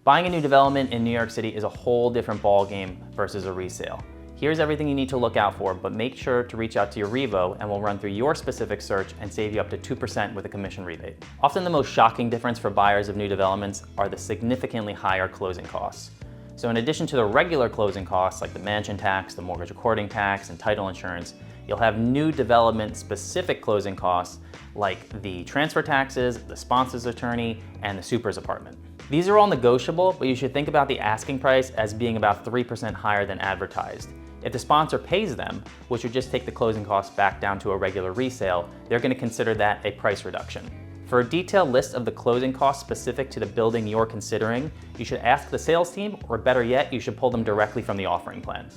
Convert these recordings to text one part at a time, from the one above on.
Buying a new development in New York City is a whole different ballgame versus a resale. Here's everything you need to look out for, but make sure to reach out to your Revo and we'll run through your specific search and save you up to 2% with a commission rebate. Often the most shocking difference for buyers of new developments are the significantly higher closing costs. So in addition to the regular closing costs like the mansion tax, the mortgage recording tax, and title insurance, you'll have new development specific closing costs like the transfer taxes, the sponsor's attorney, and the super's apartment. These are all negotiable, but you should think about the asking price as being about 3% higher than advertised. If the sponsor pays them, which would just take the closing costs back down to a regular resale, they're going to consider that a price reduction. For a detailed list of the closing costs specific to the building you're considering, you should ask the sales team, or better yet, you should pull them directly from the offering plan.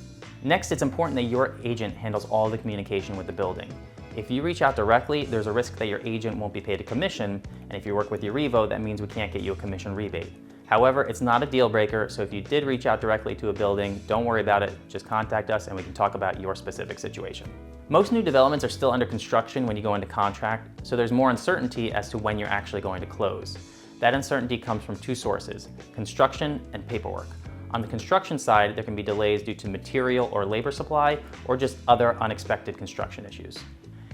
Next, it's important that your agent handles all the communication with the building. If you reach out directly, there's a risk that your agent won't be paid a commission, and if you work with your Revo, that means we can't get you a commission rebate. However, it's not a deal breaker, so if you did reach out directly to a building, don't worry about it, just contact us and we can talk about your specific situation. Most new developments are still under construction when you go into contract, so there's more uncertainty as to when you're actually going to close. That uncertainty comes from two sources: construction and paperwork. On the construction side, there can be delays due to material or labor supply, or just other unexpected construction issues.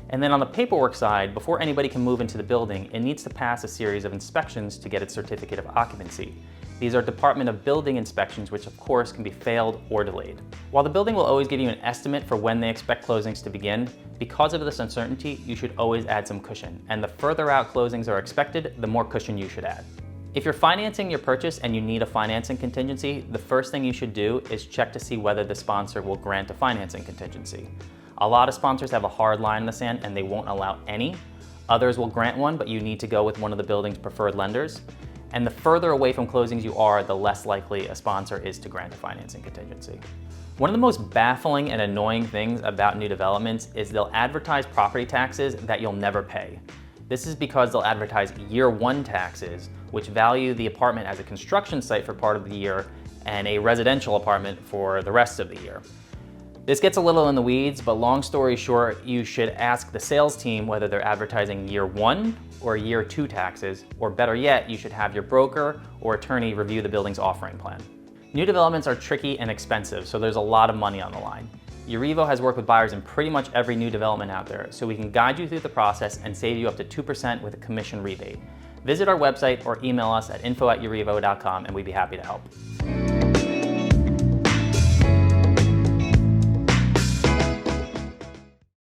And then on the paperwork side, before anybody can move into the building, it needs to pass a series of inspections to get its certificate of occupancy. These are Department of Building inspections, which of course can be failed or delayed. While the building will always give you an estimate for when they expect closings to begin, because of this uncertainty, you should always add some cushion. And the further out closings are expected, the more cushion you should add. If you're financing your purchase and you need a financing contingency, the first thing you should do is check to see whether the sponsor will grant a financing contingency. A lot of sponsors have a hard line in the sand and they won't allow any. Others will grant one, but you need to go with one of the building's preferred lenders. And the further away from closings you are, the less likely a sponsor is to grant a financing contingency. One of the most baffling and annoying things about new developments is they'll advertise property taxes that you'll never pay. This is because they'll advertise year one taxes, which value the apartment as a construction site for part of the year and a residential apartment for the rest of the year. This gets a little in the weeds, but long story short, you should ask the sales team whether they're advertising year one or year two taxes, or better yet, you should have your broker or attorney review the building's offering plan. New developments are tricky and expensive, so there's a lot of money on the line. Your Revo has worked with buyers in pretty much every new development out there, so we can guide you through the process and save you up to 2% with a commission rebate. Visit our website or email us at info@yourrevo.com and we'd be happy to help.